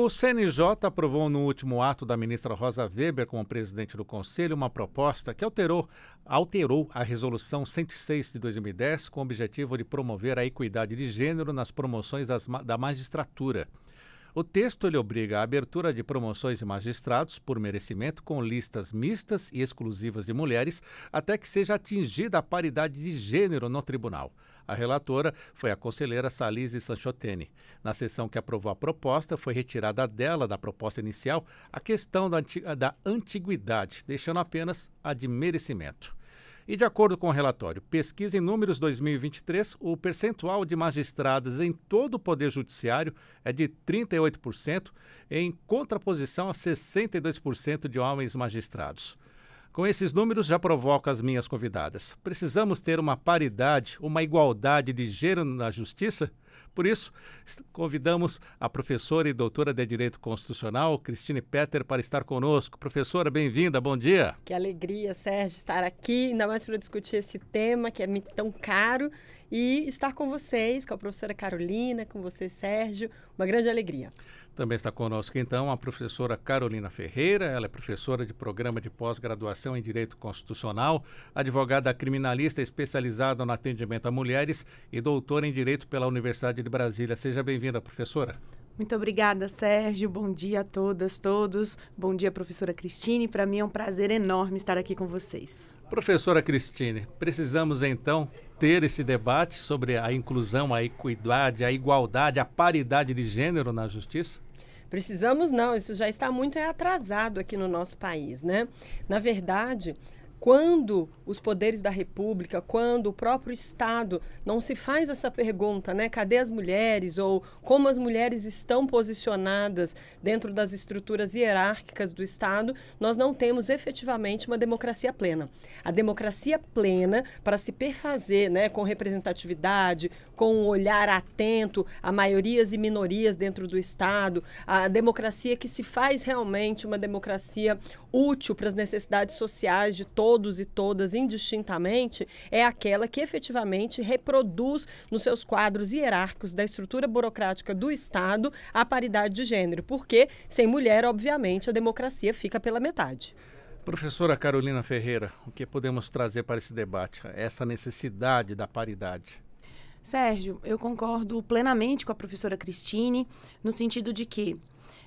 O CNJ aprovou no último ato da ministra Rosa Weber como presidente do Conselho uma proposta que alterou a Resolução 106 de 2010 com o objetivo de promover a equidade de gênero nas promoções da magistratura. O texto ele obriga a abertura de promoções de magistrados por merecimento com listas mistas e exclusivas de mulheres até que seja atingida a paridade de gênero no tribunal. A relatora foi a conselheira Salise Sanchotene. Na sessão que aprovou a proposta, foi retirada dela, da proposta inicial, a questão da antiguidade, deixando apenas a de merecimento. E de acordo com o relatório, pesquisa em números 2023, o percentual de magistradas em todo o Poder Judiciário é de 38%, em contraposição a 62% de homens magistrados. Com esses números, já provoco as minhas convidadas. Precisamos ter uma paridade, uma igualdade de gênero na justiça? Por isso, convidamos a professora e doutora de Direito Constitucional, Cristine Petter, para estar conosco. Professora, bem-vinda, bom dia. Que alegria, Sérgio, estar aqui, ainda mais para discutir esse tema que é me tão caro e estar com vocês, com a professora Carolina, com você, Sérgio, uma grande alegria. Também está conosco, então, a professora Carolina Ferreira. Ela é professora de programa de pós-graduação em Direito Constitucional, advogada criminalista especializada no atendimento a mulheres e doutora em Direito pela Universidade de Brasília. Seja bem-vinda, professora. Muito obrigada, Sérgio. Bom dia a todas, todos. Bom dia, professora Cristine. Para mim é um prazer enorme estar aqui com vocês. Professora Cristine, precisamos, então, ter esse debate sobre a inclusão, a equidade, a igualdade, a paridade de gênero na justiça? Precisamos não, isso já está muito atrasado aqui no nosso país, né? Na verdade, quando os poderes da República, quando o próprio Estado não se faz essa pergunta, né? Cadê as mulheres? Ou como as mulheres estão posicionadas dentro das estruturas hierárquicas do Estado, nós não temos efetivamente uma democracia plena. A democracia plena, para se perfazer, né, com representatividade, com um olhar atento a maiorias e minorias dentro do Estado, a democracia que se faz realmente uma democracia útil para as necessidades sociais de todos e todas indistintamente, é aquela que efetivamente reproduz nos seus quadros hierárquicos da estrutura burocrática do Estado a paridade de gênero, porque sem mulher, obviamente, a democracia fica pela metade. Professora Carolina Ferreira, o que podemos trazer para esse debate, essa necessidade da paridade? Sérgio, eu concordo plenamente com a professora Cristine, no sentido de que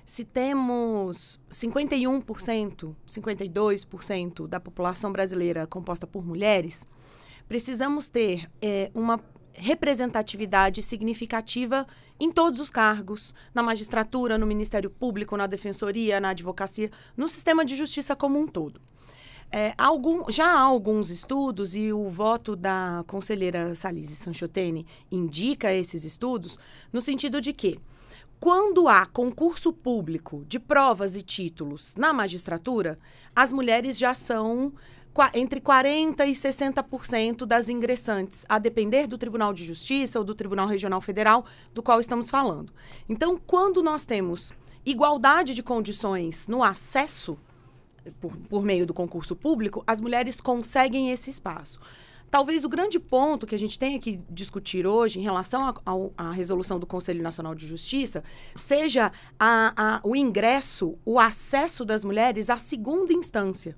se temos 51%, 52% da população brasileira composta por mulheres, precisamos ter uma representatividade significativa em todos os cargos, na magistratura, no Ministério Público, na Defensoria, na Advocacia, no sistema de justiça como um todo. Já há alguns estudos, e o voto da conselheira Salise Sanchotene indica esses estudos, no sentido de que, quando há concurso público de provas e títulos na magistratura, as mulheres já são entre 40% e 60% das ingressantes, a depender do Tribunal de Justiça ou do Tribunal Regional Federal, do qual estamos falando. Então, quando nós temos igualdade de condições no acesso por meio do concurso público, as mulheres conseguem esse espaço. Talvez o grande ponto que a gente tenha que discutir hoje em relação à resolução do Conselho Nacional de Justiça seja o ingresso, o acesso das mulheres à segunda instância.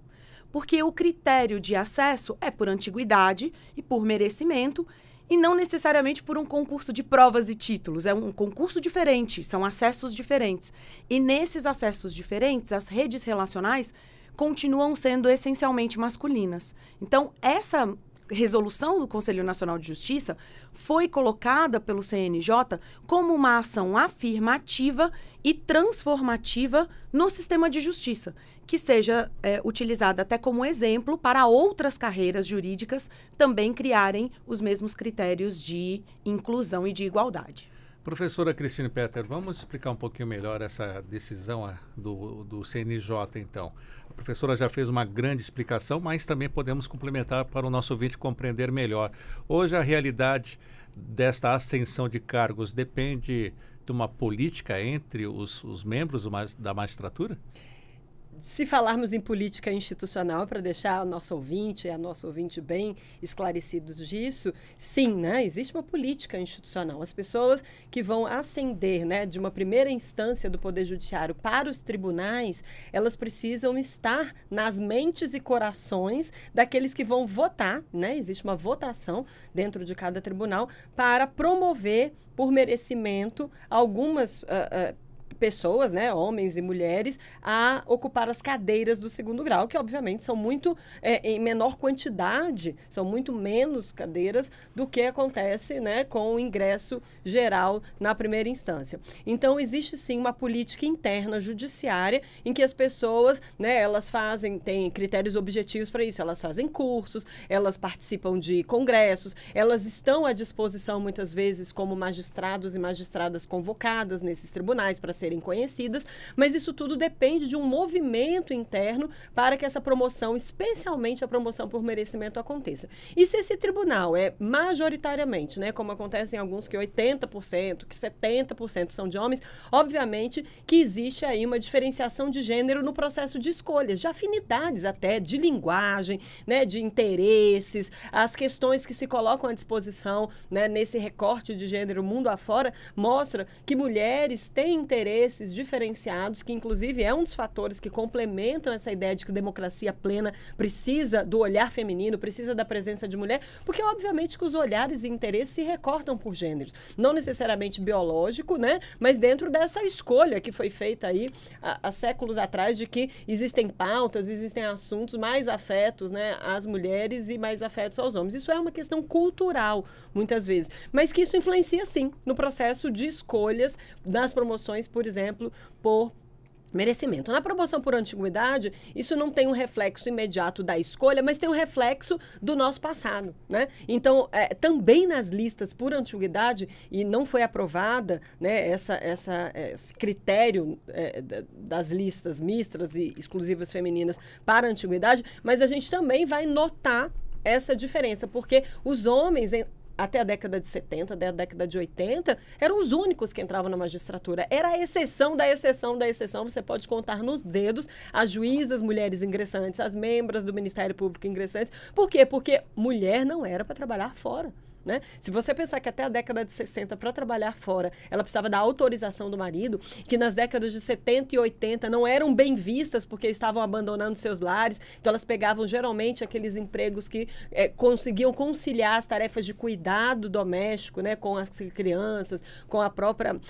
Porque o critério de acesso é por antiguidade e por merecimento, e não necessariamente por um concurso de provas e títulos. É um concurso diferente, são acessos diferentes. E nesses acessos diferentes, as redes relacionais continuam sendo essencialmente masculinas. Então, essa resolução do Conselho Nacional de Justiça foi colocada pelo CNJ como uma ação afirmativa e transformativa no sistema de justiça, que seja utilizada até como exemplo para outras carreiras jurídicas também criarem os mesmos critérios de inclusão e de igualdade. Professora Cristine Petter, vamos explicar um pouquinho melhor essa decisão do CNJ, então. A professora já fez uma grande explicação, mas também podemos complementar para o nosso ouvinte compreender melhor. Hoje, a realidade desta ascensão de cargos depende de uma política entre os membros da magistratura? se falarmos em política institucional, para deixar a nossa ouvinte e a nossa ouvinte bem esclarecidos disso, sim, né, existe uma política institucional. As pessoas que vão ascender, né, de uma primeira instância do Poder Judiciário para os tribunais, elas precisam estar nas mentes e corações daqueles que vão votar, né, existe uma votação dentro de cada tribunal para promover, por merecimento, algumas pessoas, né, homens e mulheres, a ocupar as cadeiras do segundo grau, que obviamente são muito, em menor quantidade, são muito menos cadeiras do que acontece, né, com o ingresso geral na primeira instância. Então, existe sim uma política interna judiciária em que as pessoas, né, elas têm critérios objetivos para isso, elas fazem cursos, elas participam de congressos, elas estão à disposição muitas vezes como magistrados e magistradas convocadas nesses tribunais para serem conhecidas, mas isso tudo depende de um movimento interno para que essa promoção, especialmente a promoção por merecimento, aconteça. E se esse tribunal é majoritariamente, né, como acontece em alguns, que 80%, que 70% são de homens, obviamente que existe aí uma diferenciação de gênero no processo de escolhas, de afinidades até, de linguagem, né, de interesses, as questões que se colocam à disposição, né, nesse recorte de gênero mundo afora, mostra que mulheres têm interesses diferenciados, que inclusive é um dos fatores que complementam essa ideia de que democracia plena precisa do olhar feminino, precisa da presença de mulher, porque obviamente que os olhares e interesses se recortam por gêneros, não necessariamente biológico, né, mas dentro dessa escolha que foi feita aí há séculos atrás de que existem pautas, existem assuntos mais afetos, né, às mulheres e mais afetos aos homens. Isso é uma questão cultural, muitas vezes, mas que isso influencia sim no processo de escolhas das promoções, por exemplo, por merecimento. Na promoção por antiguidade, isso não tem um reflexo imediato da escolha, mas tem um reflexo do nosso passado, né? Então, também nas listas por antiguidade, e não foi aprovada, né, esse critério das listas mistas e exclusivas femininas para a antiguidade, mas a gente também vai notar essa diferença, porque os homens até a década de 70, até a década de 80, eram os únicos que entravam na magistratura. Era a exceção da exceção da exceção. Você pode contar nos dedos as juízas mulheres ingressantes, as membras do Ministério Público ingressantes. Por quê? Porque mulher não era para trabalhar fora, né? Se você pensar que até a década de 60, para trabalhar fora, ela precisava da autorização do marido, que nas décadas de 70 e 80 não eram bem vistas porque estavam abandonando seus lares, então elas pegavam geralmente aqueles empregos que conseguiam conciliar as tarefas de cuidado doméstico, né, com as crianças, com a própria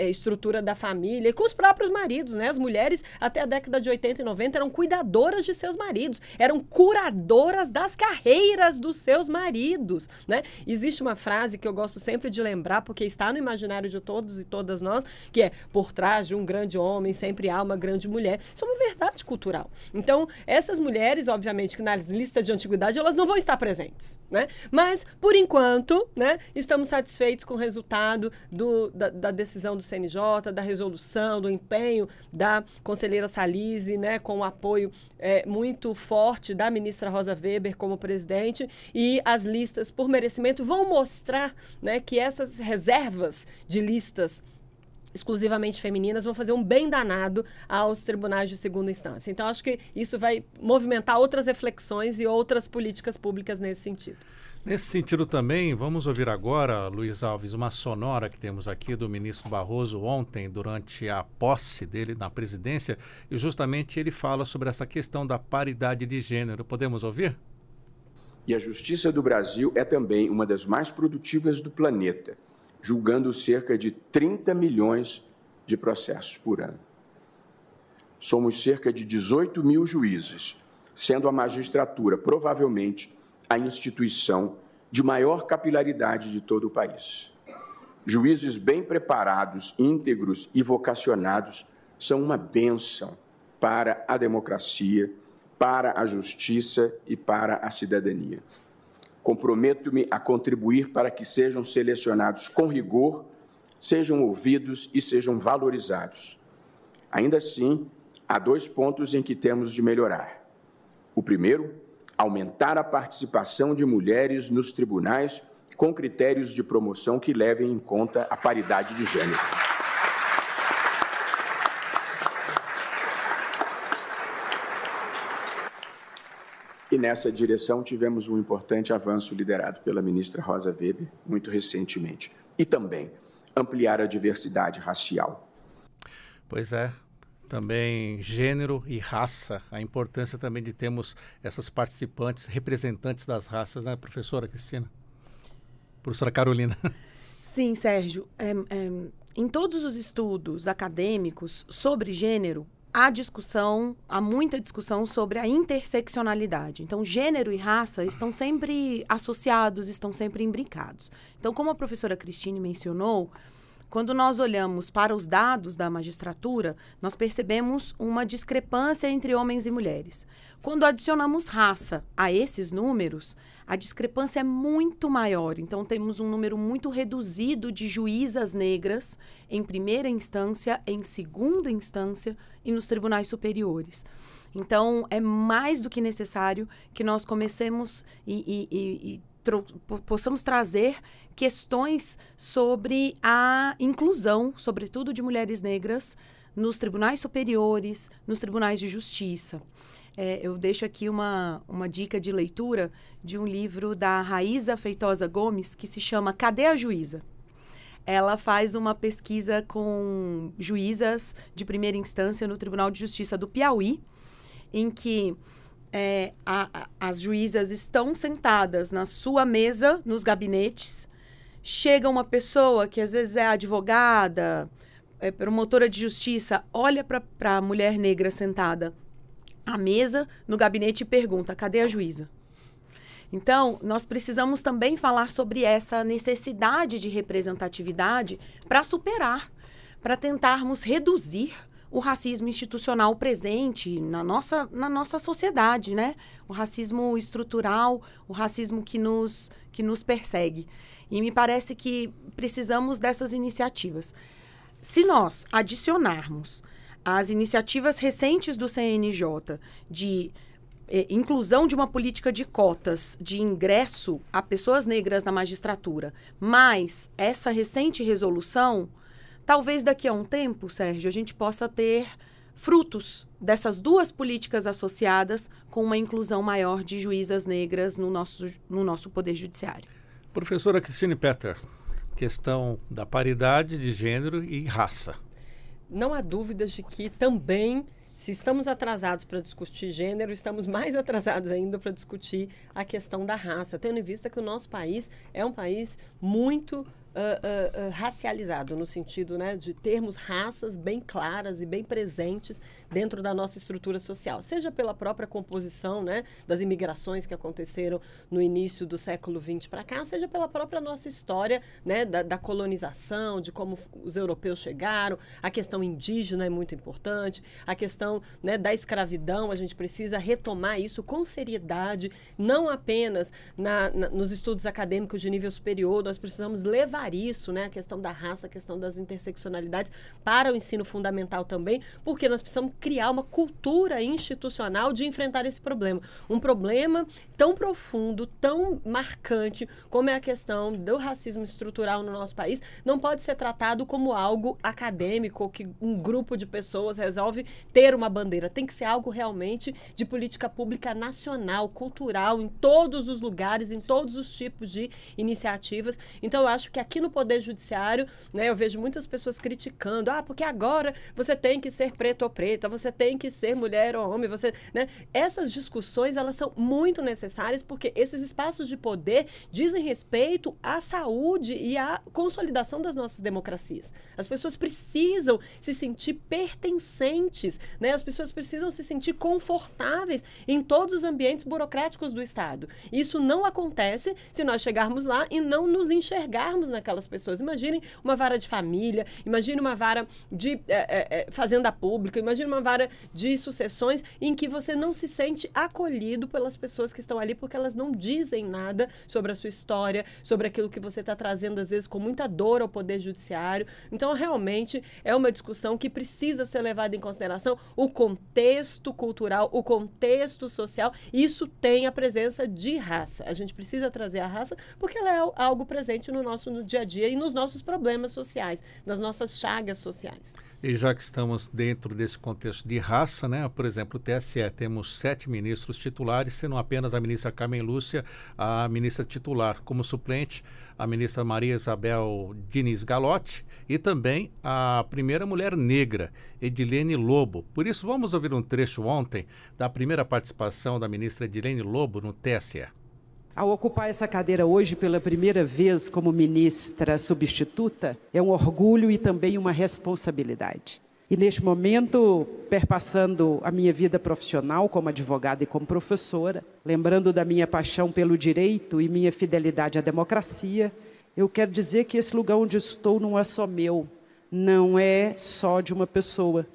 estrutura da família e com os próprios maridos, né? As mulheres até a década de 80 e 90 eram cuidadoras de seus maridos, eram curadoras das carreiras dos seus maridos, né? Existe uma frase que eu gosto sempre de lembrar, porque está no imaginário de todos e todas nós, que é: por trás de um grande homem sempre há uma grande mulher. Isso é uma verdade cultural. Então, essas mulheres, obviamente, que na lista de antiguidade, elas não vão estar presentes, né? Mas, por enquanto, né, estamos satisfeitos com o resultado da decisão do CNJ, da resolução, do empenho da conselheira Salise, né, com o apoio muito forte da ministra Rosa Weber como presidente, e as listas por merecimento vão mostrar, né, que essas reservas de listas exclusivamente femininas vão fazer um bem danado aos tribunais de segunda instância. Então, acho que isso vai movimentar outras reflexões e outras políticas públicas nesse sentido. Nesse sentido também, vamos ouvir agora, Luiz Alves, uma sonora que temos aqui do ministro Barroso ontem, durante a posse dele na presidência, e justamente ele fala sobre essa questão da paridade de gênero. Podemos ouvir? E a Justiça do Brasil é também uma das mais produtivas do planeta, julgando cerca de 30 milhões de processos por ano. Somos cerca de 18 mil juízes, sendo a magistratura provavelmente a instituição de maior capilaridade de todo o país. Juízes bem preparados, íntegros e vocacionados são uma bênção para a democracia, para a justiça e para a cidadania. Comprometo-me a contribuir para que sejam selecionados com rigor, sejam ouvidos e sejam valorizados. Ainda assim, há 2 pontos em que temos de melhorar. O primeiro, aumentar a participação de mulheres nos tribunais com critérios de promoção que levem em conta a paridade de gênero. E nessa direção tivemos um importante avanço liderado pela ministra Rosa Weber muito recentemente. E também ampliar a diversidade racial. Pois é, também gênero e raça, a importância também de termos essas participantes, representantes das raças, né, professora Cristina? Professora Carolina. Sim, Sérgio. Em todos os estudos acadêmicos sobre gênero, há muita discussão sobre a interseccionalidade. Então, gênero e raça estão sempre associados, estão sempre imbricados. Então, como a professora Cristine mencionou, quando nós olhamos para os dados da magistratura, nós percebemos uma discrepância entre homens e mulheres. Quando adicionamos raça a esses números, a discrepância é muito maior. Então, temos um número muito reduzido de juízas negras em primeira instância, em segunda instância e nos tribunais superiores. Então, é mais do que necessário que nós comecemos possamos trazer questões sobre a inclusão, sobretudo de mulheres negras, nos tribunais superiores, nos tribunais de justiça. Eu deixo aqui uma dica de leitura de um livro da Raíza Feitosa Gomes, que se chama Cadê a Juíza? Ela faz uma pesquisa com juízas de primeira instância no Tribunal de Justiça do Piauí, em que as juízas estão sentadas na sua mesa, nos gabinetes. Chega uma pessoa que às vezes é advogada, promotora de justiça, olha para a mulher negra sentada à mesa, no gabinete, e pergunta: cadê a juíza? Então, nós precisamos também falar sobre essa necessidade de representatividade para superar, para tentarmos reduzir o racismo institucional presente na nossa sociedade, né? O racismo estrutural, o racismo que nos persegue. E me parece que precisamos dessas iniciativas. Se nós adicionarmos as iniciativas recentes do CNJ de inclusão de uma política de cotas de ingresso a pessoas negras na magistratura, mais essa recente resolução, talvez daqui a um tempo, Sérgio, a gente possa ter frutos dessas duas políticas associadas com uma inclusão maior de juízas negras no nosso Poder Judiciário. Professora Cristine Petter, questão da paridade de gênero e raça. Não há dúvidas de que também, se estamos atrasados para discutir gênero, estamos mais atrasados ainda para discutir a questão da raça, tendo em vista que o nosso país é um país muito racializado, no sentido, né, de termos raças bem claras e bem presentes dentro da nossa estrutura social, seja pela própria composição, né, das imigrações que aconteceram no início do século XX para cá, seja pela própria nossa história, né, da colonização, de como os europeus chegaram. A questão indígena é muito importante, a questão, né, da escravidão, a gente precisa retomar isso com seriedade, não apenas nos estudos acadêmicos de nível superior. Nós precisamos levar isso, né, a questão da raça, a questão das interseccionalidades para o ensino fundamental também, porque nós precisamos criar uma cultura institucional de enfrentar esse problema. Um problema tão profundo, tão marcante como é a questão do racismo estrutural no nosso país, não pode ser tratado como algo acadêmico, que um grupo de pessoas resolve ter uma bandeira. Tem que ser algo realmente de política pública nacional, cultural, em todos os lugares, em todos os tipos de iniciativas. Então, eu acho que aqui no Poder Judiciário, né, eu vejo muitas pessoas criticando, porque agora você tem que ser preto ou preta, você tem que ser mulher ou homem, né? Essas discussões, elas são muito necessárias, porque esses espaços de poder dizem respeito à saúde e à consolidação das nossas democracias. As pessoas precisam se sentir pertencentes, né? As pessoas precisam se sentir confortáveis em todos os ambientes burocráticos do Estado. Isso não acontece se nós chegarmos lá e não nos enxergarmos naquelas pessoas. Imaginem uma vara de família, imagine uma vara de fazenda pública, imagine uma vara de sucessões em que você não se sente acolhido pelas pessoas que estão ali, porque elas não dizem nada sobre a sua história, sobre aquilo que você está trazendo, às vezes, com muita dor ao Poder Judiciário. Então, realmente, é uma discussão que precisa ser levada em consideração o contexto cultural, o contexto social. Isso tem a presença de raça. A gente precisa trazer a raça porque ela é algo presente no dia a dia e nos nossos problemas sociais, nas nossas chagas sociais. E já que estamos dentro desse contexto de raça, né? Por exemplo, o TSE, temos 7 ministros titulares, sendo apenas a ministra Carmen Lúcia a ministra titular. Como suplente, a ministra Maria Isabel Diniz Galotti e também a primeira mulher negra, Edilene Lobo. Por isso, vamos ouvir um trecho ontem da primeira participação da ministra Edilene Lobo no TSE. Ao ocupar essa cadeira hoje pela primeira vez como ministra substituta, é um orgulho e também uma responsabilidade. E neste momento, perpassando a minha vida profissional como advogada e como professora, lembrando da minha paixão pelo direito e minha fidelidade à democracia, eu quero dizer que esse lugar onde estou não é só meu, não é só de uma pessoa.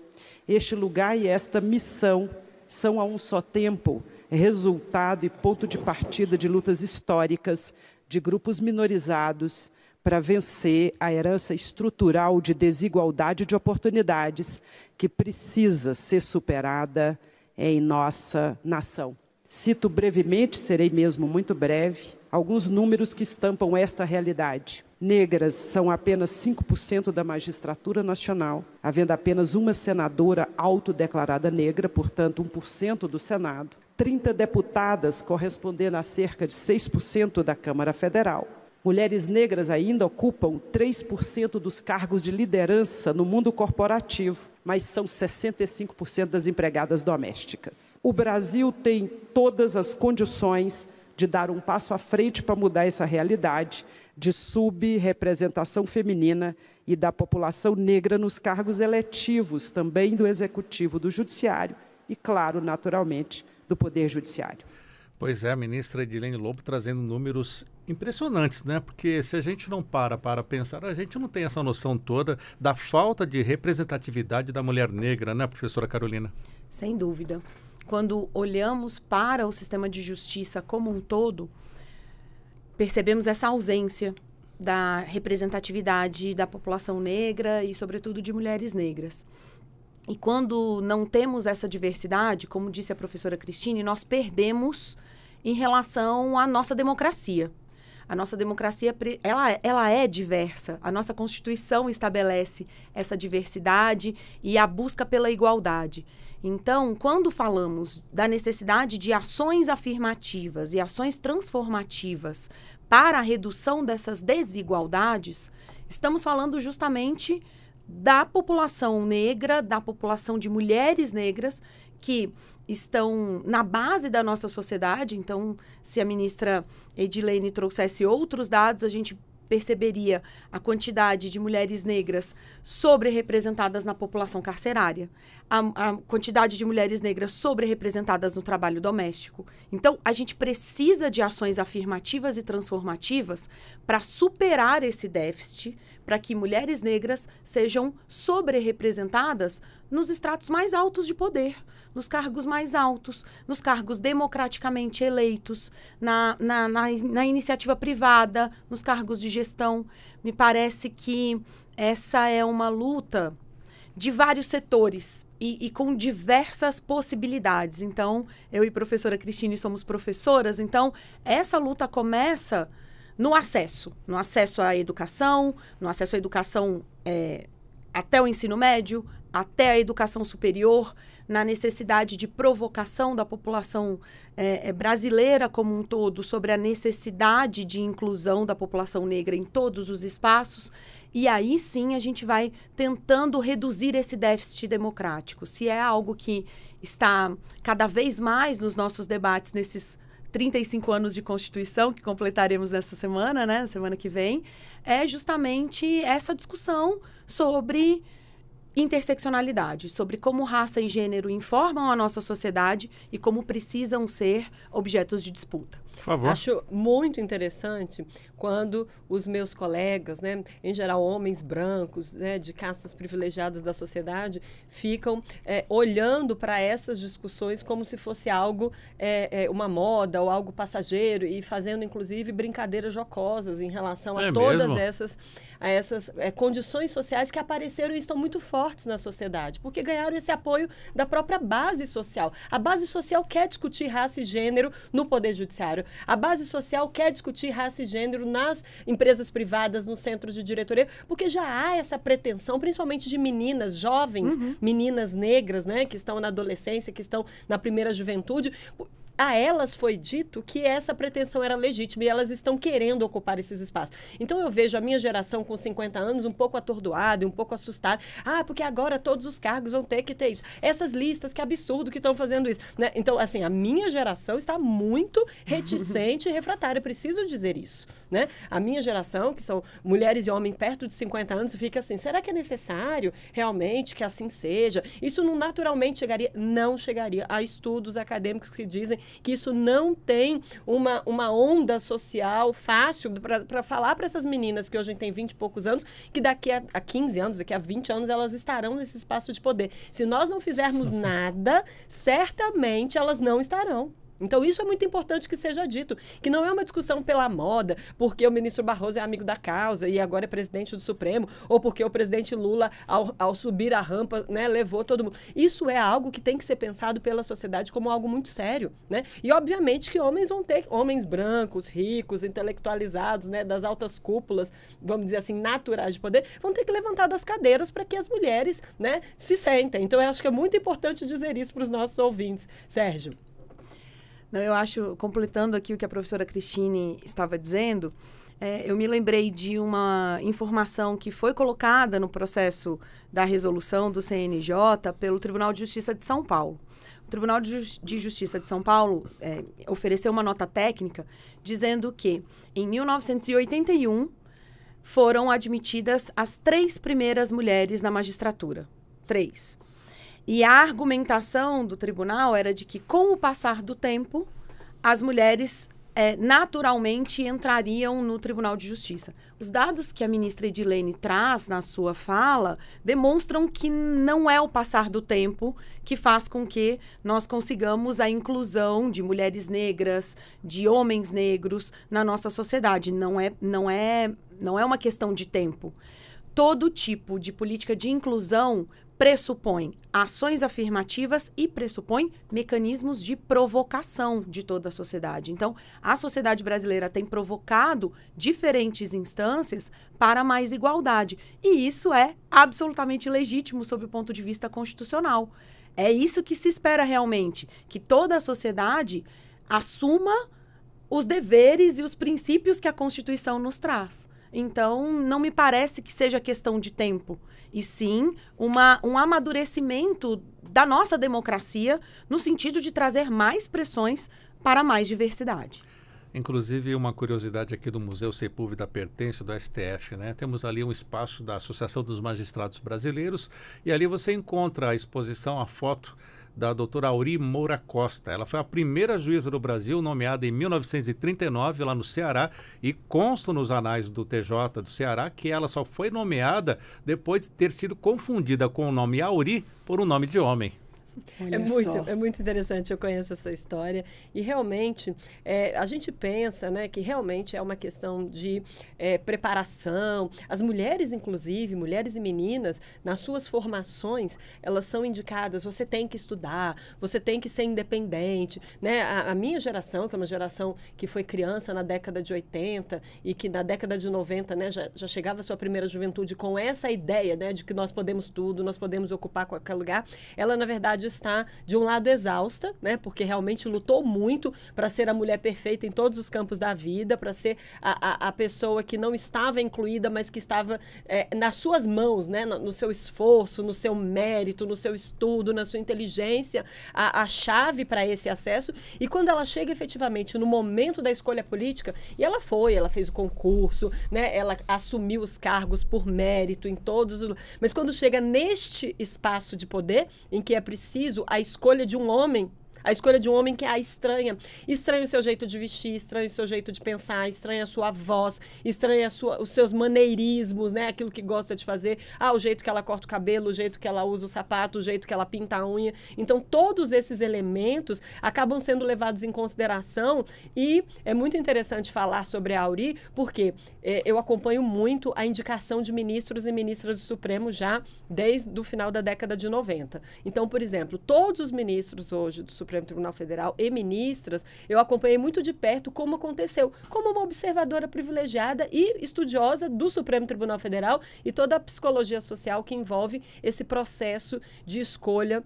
Este lugar e esta missão são a um só tempo resultado e ponto de partida de lutas históricas de grupos minorizados para vencer a herança estrutural de desigualdade de oportunidades que precisa ser superada em nossa nação. Cito brevemente, serei mesmo muito breve, alguns números que estampam esta realidade. Negras são apenas 5% da magistratura nacional, havendo apenas uma senadora autodeclarada negra, portanto 1% do Senado. 30 deputadas, correspondendo a cerca de 6% da Câmara Federal. Mulheres negras ainda ocupam 3% dos cargos de liderança no mundo corporativo, mas são 65% das empregadas domésticas. O Brasil tem todas as condições de dar um passo à frente para mudar essa realidade de subrepresentação feminina e da população negra nos cargos eletivos, também do Executivo, do Judiciário e, claro, naturalmente, do Poder Judiciário. Pois é, a ministra Edilene Lobo trazendo números impressionantes, né? Porque se a gente não para pensar, a gente não tem essa noção toda da falta de representatividade da mulher negra, né, professora Carolina? Sem dúvida. Quando olhamos para o sistema de justiça como um todo, percebemos essa ausência da representatividade da população negra e, sobretudo, de mulheres negras. E quando não temos essa diversidade, como disse a professora Cristine, nós perdemos em relação à nossa democracia. A nossa democracia, ela é diversa. A nossa Constituição estabelece essa diversidade e a busca pela igualdade. Então, quando falamos da necessidade de ações afirmativas e ações transformativas para a redução dessas desigualdades, estamos falando justamente da população negra, da população de mulheres negras que estão na base da nossa sociedade. Então, se a ministra Edilene trouxesse outros dados, a gente perceberia a quantidade de mulheres negras sobre-representadas na população carcerária, a quantidade de mulheres negras sobre-representadas no trabalho doméstico. Então, a gente precisa de ações afirmativas e transformativas para superar esse déficit, para que mulheres negras sejam sobre-representadas nos estratos mais altos de poder, nos cargos mais altos, nos cargos democraticamente eleitos, na iniciativa privada, nos cargos de gestão. Me parece que essa é uma luta de vários setores e com diversas possibilidades. Então, eu e a professora Cristine somos professoras, então essa luta começa no acesso à educação, até o ensino médio, até a educação superior, na necessidade de provocação da população brasileira como um todo sobre a necessidade de inclusão da população negra em todos os espaços. E aí sim a gente vai tentando reduzir esse déficit democrático. Se é algo que está cada vez mais nos nossos debates nesses 35 anos de Constituição, que completaremos nessa semana, né, semana que vem, é justamente essa discussão sobre interseccionalidade, sobre como raça e gênero informam a nossa sociedade e como precisam ser objetos de disputa. Por favor. Acho muito interessante quando os meus colegas, né, em geral homens brancos, né, de castas privilegiadas da sociedade, ficam olhando para essas discussões como se fosse algo, uma moda ou algo passageiro e fazendo, inclusive, brincadeiras jocosas em relação a todas essas condições sociais que apareceram e estão muito fortes na sociedade, porque ganharam esse apoio da própria base social. A base social quer discutir raça e gênero no Poder Judiciário. contrário. A base social quer discutir raça e gênero nas empresas privadas, nos centros de diretoria, porque já há essa pretensão, principalmente de meninas jovens, meninas negras, né, que estão na adolescência, que estão na primeira juventude. A elas foi dito que essa pretensão era legítima e elas estão querendo ocupar esses espaços. Então eu vejo a minha geração com 50 anos um pouco atordoada e um pouco assustada. Porque agora todos os cargos vão ter que ter isso. Essas listas, que absurdo que estão fazendo isso. Né? Então, assim, a minha geração está muito reticente e refratária. Preciso dizer isso. Né? A minha geração, que são mulheres e homens perto de 50 anos, fica assim, será que é necessário realmente que assim seja? Isso não naturalmente chegaria? Não chegaria. Há estudos acadêmicos que dizem que isso não tem uma onda social fácil para falar para essas meninas que hoje têm 20 e poucos anos, que daqui a 15 anos, daqui a 20 anos, elas estarão nesse espaço de poder. Se nós não fizermos nada, certamente elas não estarão. Então, isso é muito importante que seja dito, que não é uma discussão pela moda, porque o ministro Barroso é amigo da causa e agora é presidente do Supremo, ou porque o presidente Lula, ao subir a rampa, né, levou todo mundo. Isso é algo que tem que ser pensado pela sociedade como algo muito sério, né? E, obviamente, que homens brancos, ricos, intelectualizados, né, das altas cúpulas, vamos dizer assim, naturais de poder, vão ter que levantar das cadeiras para que as mulheres, né, se sentem. Então, eu acho que é muito importante dizer isso para os nossos ouvintes. Sérgio. Eu acho, completando aqui o que a professora Cristine estava dizendo, eu me lembrei de uma informação que foi colocada no processo da resolução do CNJ pelo Tribunal de Justiça de São Paulo. O Tribunal de Justiça de São Paulo ofereceu uma nota técnica dizendo que, em 1981, foram admitidas as 3 primeiras mulheres na magistratura. 3. E a argumentação do tribunal era de que, com o passar do tempo, as mulheres naturalmente entrariam no Tribunal de Justiça. Os dados que a ministra Edilene traz na sua fala demonstram que não é o passar do tempo que faz com que nós consigamos a inclusão de mulheres negras, de homens negros na nossa sociedade. Não é uma questão de tempo. Todo tipo de política de inclusão pressupõe ações afirmativas e pressupõe mecanismos de provocação de toda a sociedade. Então, a sociedade brasileira tem provocado diferentes instâncias para mais igualdade. E isso é absolutamente legítimo sob o ponto de vista constitucional. É isso que se espera realmente, que toda a sociedade assuma os deveres e os princípios que a Constituição nos traz. Então, não me parece que seja questão de tempo, e sim um amadurecimento da nossa democracia no sentido de trazer mais pressões para mais diversidade. Inclusive, uma curiosidade aqui do Museu Sepúlveda pertence do STF, né? Temos ali um espaço da Associação dos Magistrados Brasileiros e ali você encontra a exposição, a foto da doutora Auri Moura Costa. Ela foi a primeira juíza do Brasil, nomeada em 1939, lá no Ceará, e consta nos anais do TJ do Ceará que ela só foi nomeada depois de ter sido confundida com o nome Auri por um nome de homem. É muito interessante, eu conheço essa história e realmente a gente pensa, né, que realmente é uma questão de preparação. As mulheres, inclusive, mulheres e meninas, nas suas formações, elas são indicadas, você tem que estudar, você tem que ser independente, né? A minha geração, que é uma geração que foi criança na década de 80 e que na década de 90, né, já chegava à sua primeira juventude com essa ideia, né, de que nós podemos tudo, nós podemos ocupar qualquer lugar, ela, na verdade, está, de um lado, exausta, né? Porque realmente lutou muito para ser a mulher perfeita em todos os campos da vida, para ser a pessoa que não estava incluída, mas que estava nas suas mãos, né? No seu esforço, no seu mérito, no seu estudo, na sua inteligência, a chave para esse acesso. E quando ela chega efetivamente no momento da escolha política, e ela fez o concurso, né? Ela assumiu os cargos por mérito em todos os... Mas quando chega neste espaço de poder, em que é preciso a escolha de um homem, a escolha de um homem que a estranha. Estranha o seu jeito de vestir, estranha o seu jeito de pensar, estranha a sua voz, estranha os seus maneirismos, né? Aquilo que gosta de fazer. O jeito que ela corta o cabelo, o jeito que ela usa o sapato, o jeito que ela pinta a unha. Então, todos esses elementos acabam sendo levados em consideração e é muito interessante falar sobre a Auri, porque eu acompanho muito a indicação de ministros e ministras do Supremo já desde o final da década de 90. Então, por exemplo, todos os ministros hoje do Supremo Supremo Tribunal Federal e ministras, eu acompanhei muito de perto como aconteceu, como uma observadora privilegiada e estudiosa do Supremo Tribunal Federal e toda a psicologia social que envolve esse processo de escolha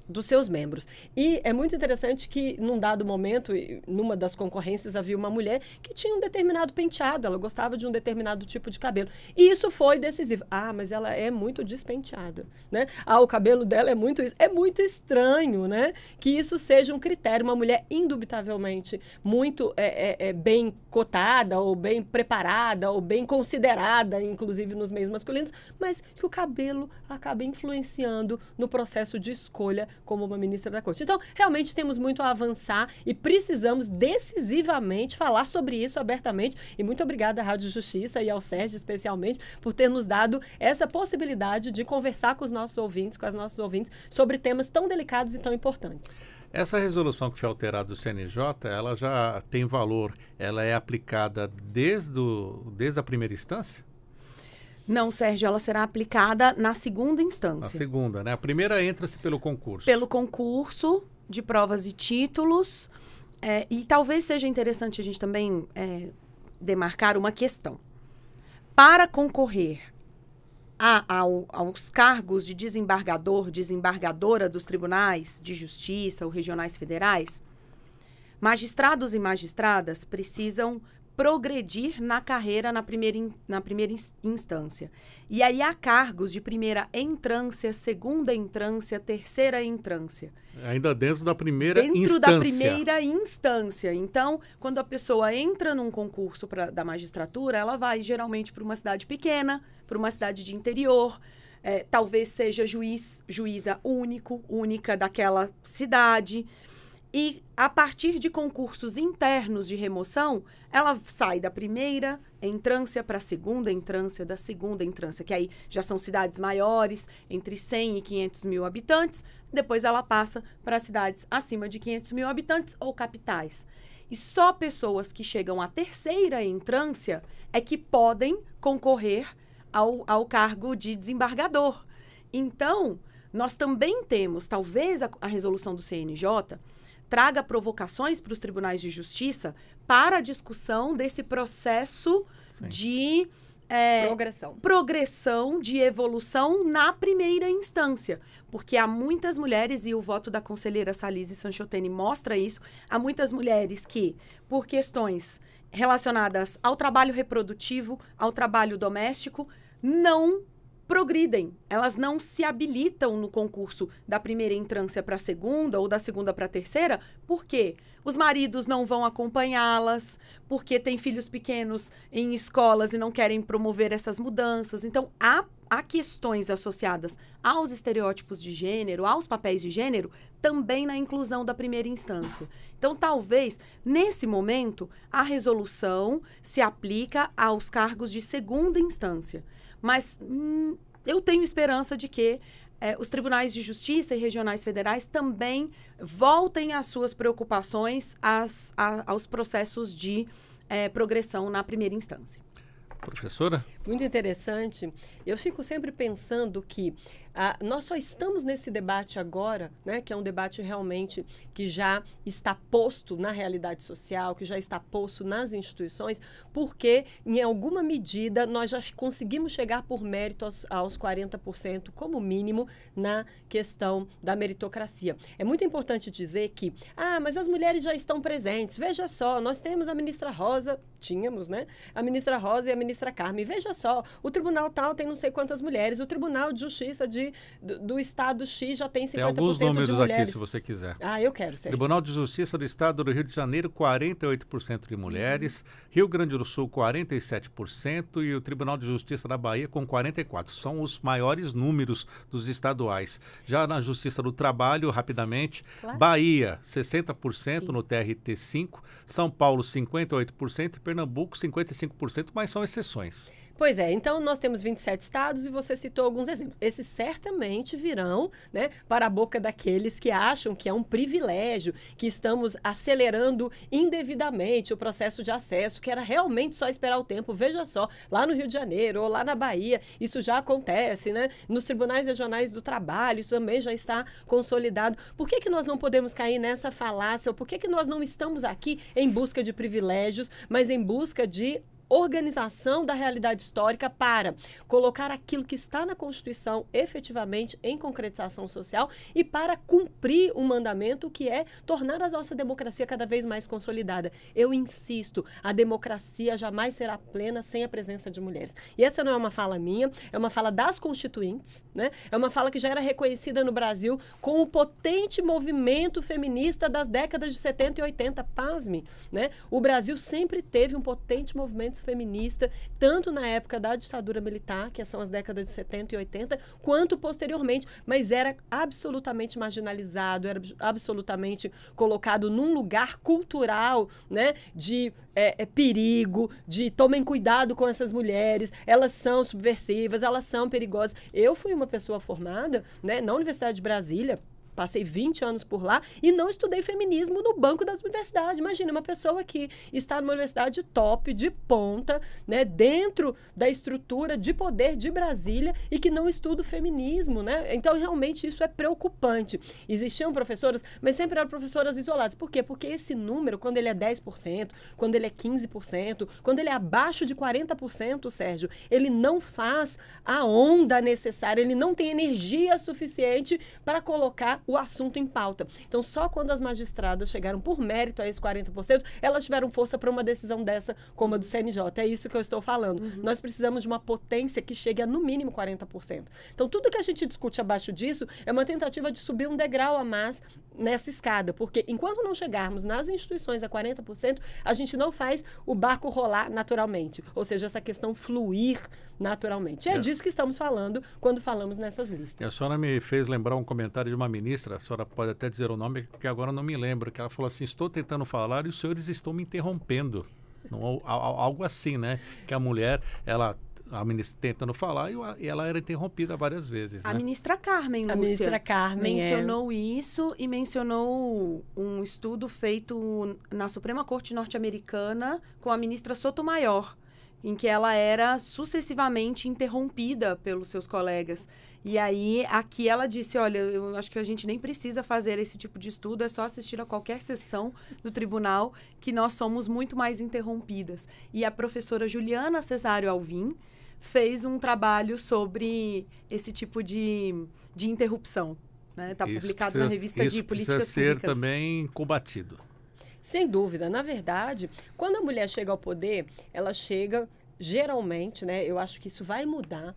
dos seus membros. E é muito interessante que, num dado momento, numa das concorrências, havia uma mulher que tinha um determinado penteado, ela gostava de um determinado tipo de cabelo. E isso foi decisivo. Ah, mas ela é muito despenteada, né? Ah, o cabelo dela é muito isso. É muito estranho, né? Que isso seja um critério. Uma mulher, indubitavelmente, muito bem cotada, ou bem preparada, ou bem considerada, inclusive nos meios masculinos, mas que o cabelo acaba influenciando no processo de escolha como uma ministra da Corte. Então, realmente temos muito a avançar e precisamos decisivamente falar sobre isso abertamente. E muito obrigada à Rádio Justiça e ao Sérgio, especialmente, por ter nos dado essa possibilidade de conversar com os nossos ouvintes, com as nossas ouvintes, sobre temas tão delicados e tão importantes. Essa resolução que foi alterada do CNJ, ela já tem valor, ela é aplicada desde a primeira instância? Não, Sérgio, ela será aplicada na segunda instância. A segunda, né? A primeira entra-se pelo concurso. Pelo concurso de provas e títulos. E talvez seja interessante a gente também demarcar uma questão. Para concorrer aos cargos de desembargador, desembargadora dos tribunais de justiça ou regionais federais, magistrados e magistradas precisam progredir na carreira na primeira instância. E aí há cargos de primeira entrância, segunda entrância, terceira entrância. Ainda dentro da primeira instância. Dentro da primeira instância. Então, quando a pessoa entra num concurso da magistratura, ela vai geralmente para uma cidade pequena, para uma cidade de interior, talvez seja juíza única daquela cidade. E, a partir de concursos internos de remoção, ela sai da primeira entrância para a segunda entrância, da segunda entrância, que aí já são cidades maiores, entre 100 e 500 mil habitantes. Depois ela passa para cidades acima de 500 mil habitantes ou capitais. E só pessoas que chegam à terceira entrância é que podem concorrer ao cargo de desembargador. Então, nós também temos, talvez a resolução do CNJ traga provocações para os tribunais de justiça para a discussão desse processo de progressão, de evolução na primeira instância. Porque há muitas mulheres, e o voto da conselheira Salise Sanchotene mostra isso, há muitas mulheres que, por questões relacionadas ao trabalho reprodutivo, ao trabalho doméstico, não progridem, elas não se habilitam no concurso da primeira entrância para a segunda ou da segunda para a terceira, porque os maridos não vão acompanhá-las, porque têm filhos pequenos em escolas e não querem promover essas mudanças. Então, há questões associadas aos estereótipos de gênero, aos papéis de gênero, também na inclusão da primeira instância. Então, talvez, nesse momento, a resolução se aplica aos cargos de segunda instância. Mas eu tenho esperança de que os tribunais de justiça e regionais federais também voltem às suas preocupações aos processos de progressão na primeira instância. Professora? Muito interessante. Eu fico sempre pensando que nós só estamos nesse debate agora, né, que é um debate realmente que já está posto na realidade social, que já está posto nas instituições, porque, em alguma medida, nós já conseguimos chegar por mérito aos 40%, como mínimo, na questão da meritocracia. É muito importante dizer que, mas as mulheres já estão presentes. Veja só, nós temos a ministra Rosa, tínhamos, né? A ministra Rosa e a ministra Carmen. Veja só, o tribunal tal tem não sei quantas mulheres, o Tribunal de Justiça do Estado X já tem 50% de mulheres. Tem alguns números aqui, se você quiser. Eu quero, Sérgio. Tribunal de Justiça do Estado do Rio de Janeiro, 48% de mulheres. Rio Grande do Sul, 47%. E o Tribunal de Justiça da Bahia, com 44%. São os maiores números dos estaduais. Já na Justiça do Trabalho, rapidamente, claro. Bahia, 60% no TRT5. São Paulo, 58%. E Pernambuco, 55%, mas são exceções. Pois é, então nós temos 27 estados e você citou alguns exemplos. Esses certamente virão, né, para a boca daqueles que acham que é um privilégio, que estamos acelerando indevidamente o processo de acesso, que era realmente só esperar o tempo. Veja só, lá no Rio de Janeiro ou lá na Bahia, isso já acontece, né? Nos tribunais regionais do trabalho, isso também já está consolidado. Por que nós não podemos cair nessa falácia? Ou por que nós não estamos aqui em busca de privilégios, mas em busca de organização da realidade histórica para colocar aquilo que está na Constituição efetivamente em concretização social e para cumprir um mandamento que é tornar a nossa democracia cada vez mais consolidada. Eu insisto, a democracia jamais será plena sem a presença de mulheres. E essa não é uma fala minha, é uma fala das constituintes, né? É uma fala que já era reconhecida no Brasil com o potente movimento feminista das décadas de 70 e 80, pasme, né? O Brasil sempre teve um potente movimento feminista, tanto na época da ditadura militar, que são as décadas de 70 e 80, quanto posteriormente, mas era absolutamente marginalizado, era absolutamente colocado num lugar cultural, né, de perigo, de tomem cuidado com essas mulheres, elas são subversivas, elas são perigosas. Eu fui uma pessoa formada, né, na Universidade de Brasília, passei 20 anos por lá e não estudei feminismo no banco das universidades. Imagina, uma pessoa que está numa universidade top, de ponta, né, dentro da estrutura de poder de Brasília e que não estuda o feminismo, né? Então, realmente, isso é preocupante. Existiam professoras, mas sempre eram professoras isoladas. Por quê? Porque esse número, quando ele é 10%, quando ele é 15%, quando ele é abaixo de 40%, Sérgio, ele não faz a onda necessária, ele não tem energia suficiente para colocar o assunto em pauta. Então, só quando as magistradas chegaram por mérito a esses 40%, elas tiveram força para uma decisão dessa, como a do CNJ. É isso que eu estou falando. Nós precisamos de uma potência que chegue a, no mínimo, 40%. Então, tudo que a gente discute abaixo disso é uma tentativa de subir um degrau a mais nessa escada, porque enquanto não chegarmos nas instituições a 40%, a gente não faz o barco rolar naturalmente. Ou seja, essa questão fluir naturalmente. É disso que estamos falando quando falamos nessas listas. E a senhora me fez lembrar um comentário de uma ministra, a senhora pode até dizer o nome, que agora não me lembro, que ela falou assim, estou tentando falar e os senhores estão me interrompendo. Não, algo assim, né? Que a mulher, a ministra tentando falar e ela era interrompida várias vezes. A né? ministra Carmen, Lúcia, a ministra Carmen mencionou isso e mencionou um estudo feito na Suprema Corte Norte-Americana com a ministra Sotomayor, em que ela era sucessivamente interrompida pelos seus colegas. E aí, aqui ela disse, olha, eu acho que a gente nem precisa fazer esse tipo de estudo, é só assistir a qualquer sessão do tribunal, que nós somos muito mais interrompidas. E a professora Juliana Cesário Alvim fez um trabalho sobre esse tipo de interrupção. Está publicado na revista de Políticas Públicas. Isso precisa ser Públicas. também combatido. Sem dúvida. Na verdade, quando a mulher chega ao poder, ela chega, geralmente, né, eu acho que isso vai mudar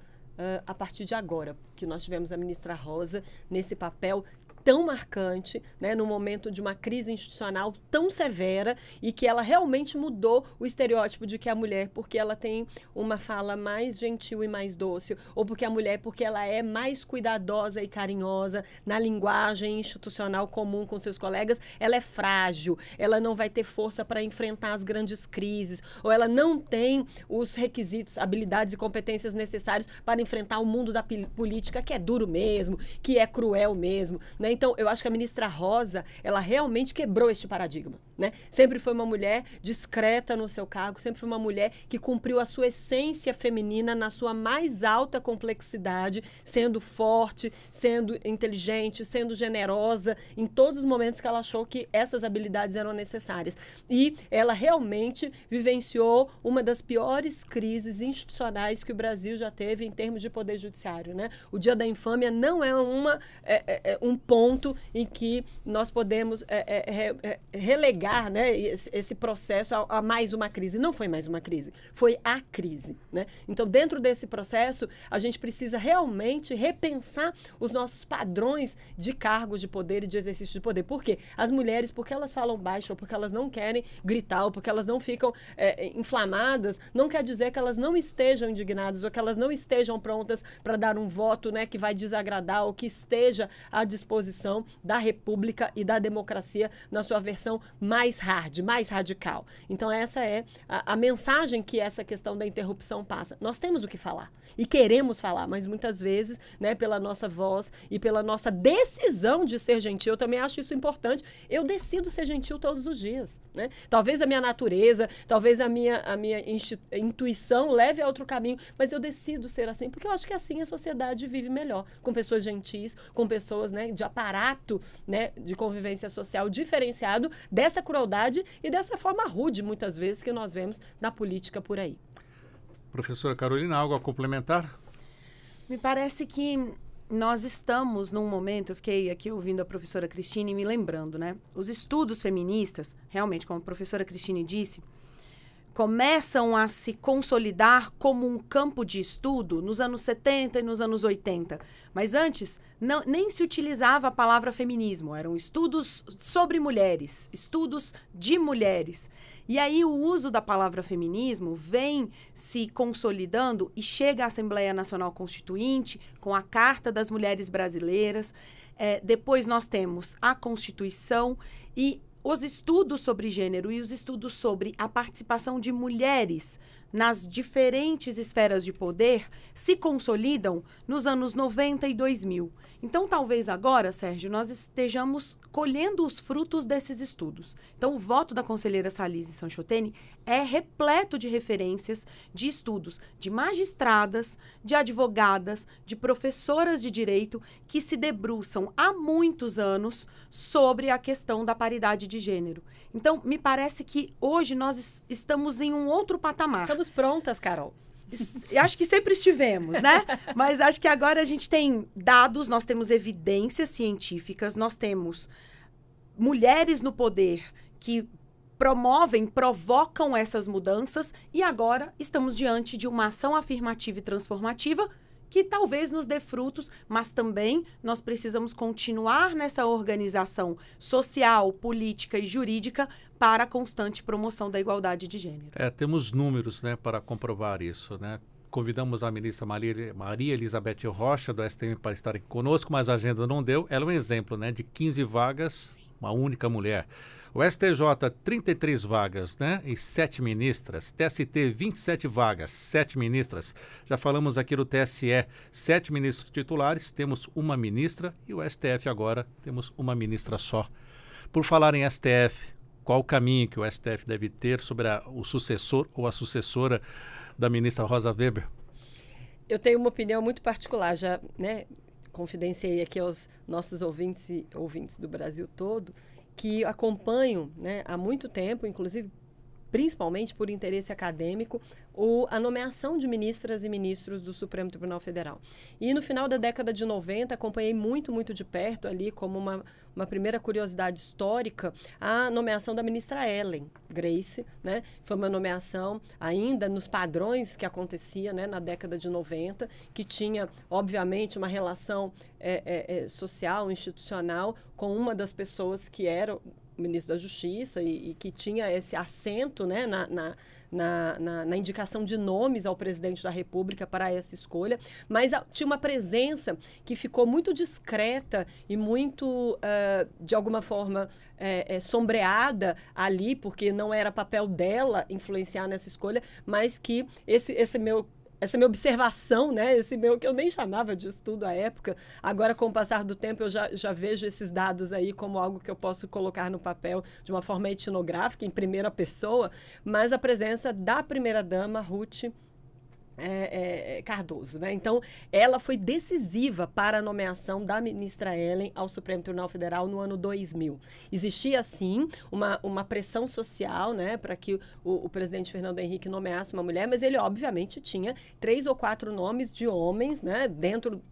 a partir de agora, que nós tivemos a ministra Rosa nesse papel tão marcante, né, no momento de uma crise institucional tão severa e que ela realmente mudou o estereótipo de que a mulher, porque ela tem uma fala mais gentil e mais doce, ou porque a mulher, porque ela é mais cuidadosa e carinhosa na linguagem institucional comum com seus colegas, ela é frágil, ela não vai ter força para enfrentar as grandes crises, ou ela não tem os requisitos, habilidades e competências necessários para enfrentar o mundo da política, que é duro mesmo, que é cruel mesmo, né? Então, eu acho que a ministra Rosa, ela realmente quebrou este paradigma, né? Sempre foi uma mulher discreta no seu cargo, sempre foi uma mulher que cumpriu a sua essência feminina na sua mais alta complexidade, sendo forte, sendo inteligente, sendo generosa, em todos os momentos que ela achou que essas habilidades eram necessárias. E ela realmente vivenciou uma das piores crises institucionais que o Brasil já teve em termos de poder judiciário, né? O Dia da Infâmia não é um ponto em que nós podemos relegar, né, esse processo a mais uma crise. Não foi mais uma crise, foi a crise, né? Então, dentro desse processo, a gente precisa realmente repensar os nossos padrões de cargos de poder e de exercício de poder. Por quê? As mulheres, porque elas falam baixo, ou porque elas não querem gritar, ou porque elas não ficam inflamadas, não quer dizer que elas não estejam indignadas, ou que elas não estejam prontas para dar um voto, né, que vai desagradar, ou que esteja à disposição composição da República e da democracia na sua versão mais hard, mais radical. Então, essa é a mensagem que essa questão da interrupção passa. Nós temos o que falar e queremos falar, mas muitas vezes, né, pela nossa voz e pela nossa decisão de ser gentil, eu também acho isso importante. Eu decido ser gentil todos os dias, né? Talvez a minha natureza, talvez a minha intuição leve a outro caminho, mas eu decido ser assim, porque eu acho que assim a sociedade vive melhor, com pessoas gentis, com pessoas, né, de aparato, né, de convivência social diferenciado dessa crueldade e dessa forma rude, muitas vezes, que nós vemos na política por aí. Professora Carolina, algo a complementar? Me parece que nós estamos num momento, eu fiquei aqui ouvindo a professora Cristine e me lembrando, né? Os estudos feministas, realmente, como a professora Cristine disse, começam a se consolidar como um campo de estudo nos anos 70 e nos anos 80. Mas antes, nem se utilizava a palavra feminismo. Eram estudos sobre mulheres, estudos de mulheres. E aí o uso da palavra feminismo vem se consolidando e chega à Assembleia Nacional Constituinte com a Carta das Mulheres Brasileiras. Depois nós temos a Constituição e os estudos sobre gênero e os estudos sobre a participação de mulheres nas diferentes esferas de poder se consolidam nos anos 90 e 2000. Então, talvez agora, Sérgio, nós estejamos colhendo os frutos desses estudos. Então, o voto da conselheira Salise Sanchotene é repleto de referências de estudos de magistradas, de advogadas, de professoras de direito que se debruçam há muitos anos sobre a questão da paridade de gênero. Então, me parece que hoje nós estamos em um outro patamar. Estamos prontas, Carol. Acho que sempre estivemos, né? Mas acho que agora a gente tem dados, nós temos evidências científicas, nós temos mulheres no poder que provocam essas mudanças e agora estamos diante de uma ação afirmativa e transformativa que talvez nos dê frutos, mas também nós precisamos continuar nessa organização social, política e jurídica para a constante promoção da igualdade de gênero. Temos números, né, para comprovar isso, né? Convidamos a ministra Maria Elizabeth Rocha, do STM, para estar aqui conosco, mas a agenda não deu. Ela é um exemplo, né, de 15 vagas, uma única mulher. O STJ, 33 vagas, né? E 7 ministras. TST, 27 vagas, 7 ministras. Já falamos aqui do TSE, 7 ministros titulares, temos uma ministra. E o STF agora, temos uma ministra só. Por falar em STF, qual o caminho que o STF deve ter sobre o sucessor ou a sucessora da ministra Rosa Weber? Eu tenho uma opinião muito particular, já, né, confidenciei aqui aos nossos ouvintes do Brasil todo, que acompanham, né, há muito tempo, inclusive principalmente por interesse acadêmico, a nomeação de ministras e ministros do Supremo Tribunal Federal. E no final da década de 90, acompanhei muito, muito de perto ali, como uma primeira curiosidade histórica, a nomeação da ministra Ellen Grace, né? Foi uma nomeação ainda nos padrões que acontecia, né, na década de 90, que tinha, obviamente, uma relação social, institucional, com uma das pessoas que era o ministro da Justiça e que tinha esse assento, né, na indicação de nomes ao presidente da República para essa escolha, mas tinha uma presença que ficou muito discreta e muito, de alguma forma, sombreada ali, porque não era papel dela influenciar nessa escolha, mas que essa minha observação, né, que eu nem chamava de estudo à época, agora com o passar do tempo eu já vejo esses dados aí como algo que eu posso colocar no papel de uma forma etnográfica, em primeira pessoa, mas a presença da primeira-dama, Ruth Cardoso, né? Então, ela foi decisiva para a nomeação da ministra Ellen ao Supremo Tribunal Federal no ano 2000. Existia, sim, uma pressão social, né, para que o presidente Fernando Henrique nomeasse uma mulher, mas ele, obviamente, tinha 3 ou 4 nomes de homens, né, dentro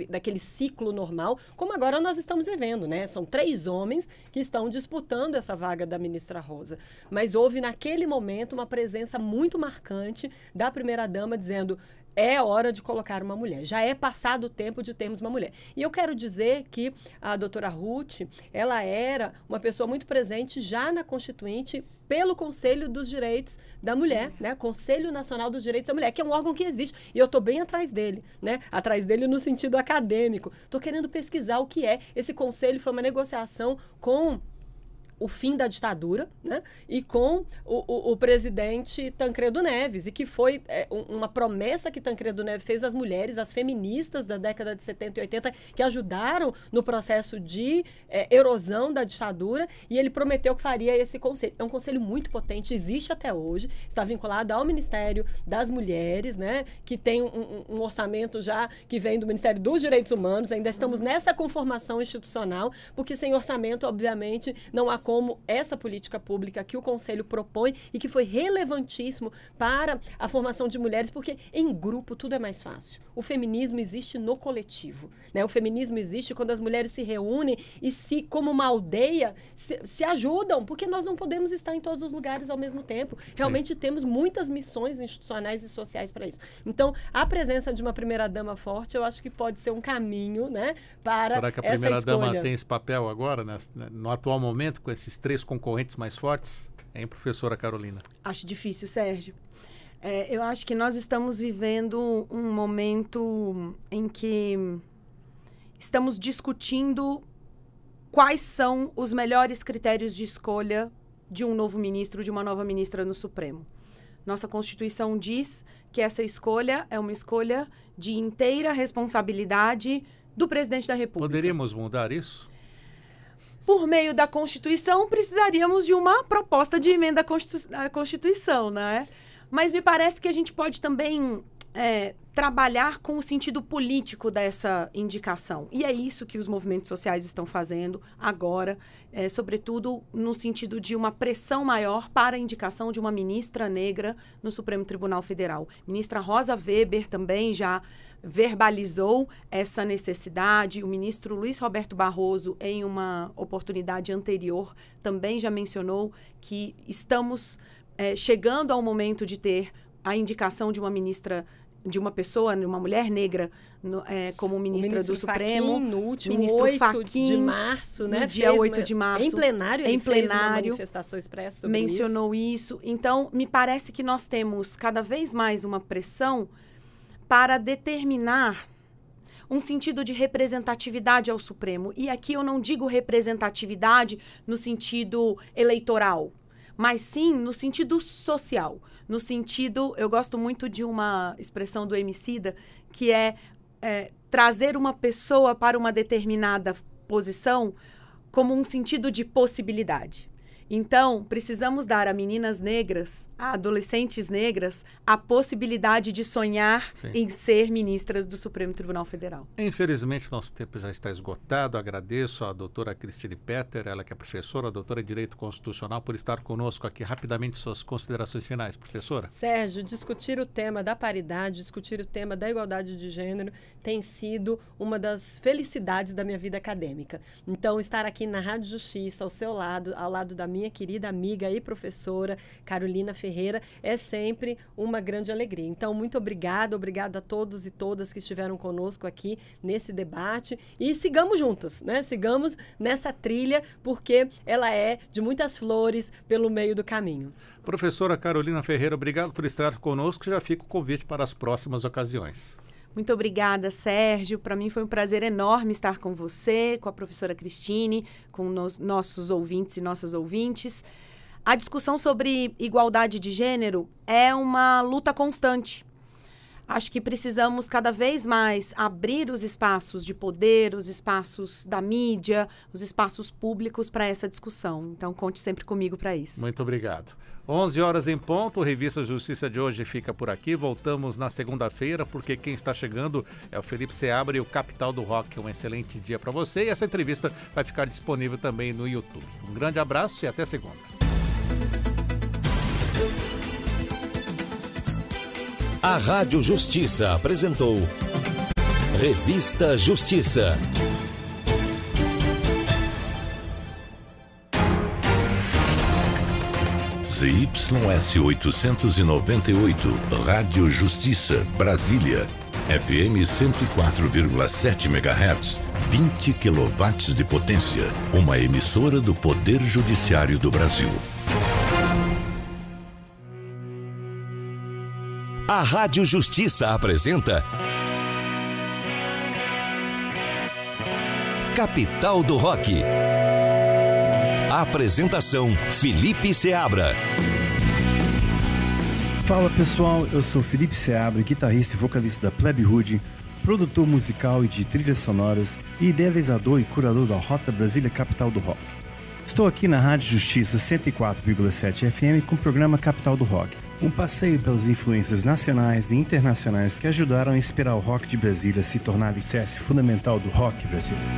daquele ciclo normal, como agora nós estamos vivendo, né? São 3 homens que estão disputando essa vaga da ministra Rosa. Mas houve, naquele momento, uma presença muito marcante da primeira-dama dizendo: é hora de colocar uma mulher. Já é passado o tempo de termos uma mulher. E eu quero dizer que a doutora Ruth, ela era uma pessoa muito presente já na Constituinte pelo Conselho dos Direitos da Mulher, né? Conselho Nacional dos Direitos da Mulher, que é um órgão que existe. E eu estou bem atrás dele, né? Atrás dele no sentido acadêmico. Estou querendo pesquisar o que é. Esse conselho foi uma negociação com o fim da ditadura, né? E com o presidente Tancredo Neves, e que foi uma promessa que Tancredo Neves fez às mulheres, às feministas da década de 70 e 80, que ajudaram no processo de erosão da ditadura, e ele prometeu que faria esse conselho. É um conselho muito potente, existe até hoje, está vinculado ao Ministério das Mulheres, né? Que tem um orçamento já que vem do Ministério dos Direitos Humanos. Ainda estamos nessa conformação institucional, porque sem orçamento, obviamente, não há como essa política pública que o Conselho propõe e que foi relevantíssimo para a formação de mulheres, porque em grupo tudo é mais fácil. O feminismo existe no coletivo, né? O feminismo existe quando as mulheres se reúnem e como uma aldeia, se ajudam, porque nós não podemos estar em todos os lugares ao mesmo tempo. Realmente temos muitas missões institucionais e sociais para isso. Então, a presença de uma primeira-dama forte, eu acho que pode ser um caminho, né, para essa escolha. Será que a primeira-dama tem esse papel agora, né, no atual momento, com esses 3 concorrentes mais fortes? Hein, professora Carolina? Acho difícil, Sérgio. Eu acho que nós estamos vivendo um momento em que estamos discutindo quais são os melhores critérios de escolha de um novo ministro, de uma nova ministra no Supremo. Nossa Constituição diz que essa escolha é uma escolha de inteira responsabilidade do presidente da República. Poderíamos mudar isso? Por meio da Constituição, precisaríamos de uma proposta de emenda à Constituição, né? Mas me parece que a gente pode também trabalhar com o sentido político dessa indicação. E é isso que os movimentos sociais estão fazendo agora, sobretudo no sentido de uma pressão maior para a indicação de uma ministra negra no Supremo Tribunal Federal. Ministra Rosa Weber também já verbalizou essa necessidade. O ministro Luiz Roberto Barroso, em uma oportunidade anterior, também já mencionou que estamos chegando ao momento de ter a indicação de uma ministra, de uma pessoa, uma mulher negra, como ministra do Supremo. No último ministro 8 Fachin, de março, né? No dia 8 de março. Em plenário, ele fez uma manifestação expressa sobre mencionou isso. Então, me parece que nós temos cada vez mais uma pressão para determinar um sentido de representatividade ao Supremo. E aqui eu não digo representatividade no sentido eleitoral, mas sim no sentido social. No sentido, eu gosto muito de uma expressão do Emicida, que é trazer uma pessoa para uma determinada posição como um sentido de possibilidade. Então, precisamos dar a meninas negras, a adolescentes negras, a possibilidade de sonhar em ser ministras do Supremo Tribunal Federal. Infelizmente, nosso tempo já está esgotado. Agradeço à doutora Cristine Petter, ela que é professora, doutora em Direito Constitucional, por estar conosco aqui. Rapidamente, suas considerações finais, professora. Sérgio, discutir o tema da paridade, discutir o tema da igualdade de gênero tem sido uma das felicidades da minha vida acadêmica. Então, estar aqui na Rádio Justiça, ao seu lado, ao lado da minha querida amiga e professora Carolina Ferreira, é sempre uma grande alegria. Então, muito obrigada a todos e todas que estiveram conosco aqui nesse debate, e sigamos juntas, né? Sigamos nessa trilha, porque ela é de muitas flores pelo meio do caminho. Professora Carolina Ferreira, obrigado por estar conosco. Já fica o convite para as próximas ocasiões. Muito obrigada, Sérgio. Para mim foi um prazer enorme estar com você, com a professora Cristine, com nossos ouvintes e nossas ouvintes. A discussão sobre igualdade de gênero é uma luta constante. Acho que precisamos cada vez mais abrir os espaços de poder, os espaços da mídia, os espaços públicos para essa discussão. Então, conte sempre comigo para isso. Muito obrigado. 11 horas em ponto, Revista Justiça de hoje fica por aqui. Voltamos na segunda-feira, porque quem está chegando é o Felipe Seabra e o Capital do Rock. Um excelente dia para você, e essa entrevista vai ficar disponível também no YouTube. Um grande abraço e até segunda. A Rádio Justiça apresentou Revista Justiça. ZYS 898, Rádio Justiça, Brasília. FM 104,7 MHz, 20 kW de potência. Uma emissora do Poder Judiciário do Brasil. A Rádio Justiça apresenta Capital do Rock. Apresentação: Felipe Seabra. Fala pessoal, eu sou Felipe Seabra, guitarrista e vocalista da Plebe Hood, produtor musical e de trilhas sonoras e idealizador e curador da Rota Brasília Capital do Rock. Estou aqui na Rádio Justiça 104,7 FM com o programa Capital do Rock, um passeio pelas influências nacionais e internacionais que ajudaram a inspirar o rock de Brasília a se tornar alicerce fundamental do rock brasileiro.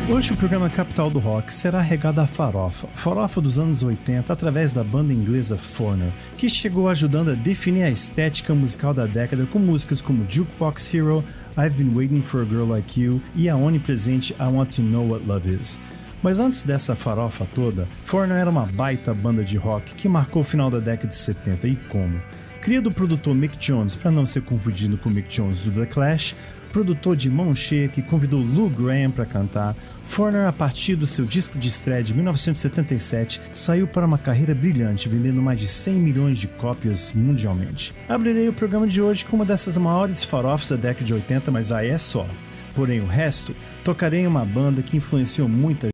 Hoje o programa Capital do Rock será regado à farofa dos anos 80 através da banda inglesa Foreigner, que chegou ajudando a definir a estética musical da década com músicas como Jukebox Hero, I've Been Waiting for a Girl Like You e a onipresente I Want to Know What Love Is. Mas antes dessa farofa toda, Foreigner era uma baita banda de rock que marcou o final da década de 70 e como. Cria do produtor Mick Jones, para não ser confundido com Mick Jones do The Clash, produtor de mão cheia que convidou Lou Gramm para cantar, Foreigner, a partir do seu disco de estreia de 1977, saiu para uma carreira brilhante, vendendo mais de 100 milhões de cópias mundialmente. Abrirei o programa de hoje com uma dessas maiores farofas da década de 80, mas aí é só. Porém, o resto, tocarei em uma banda que influenciou muita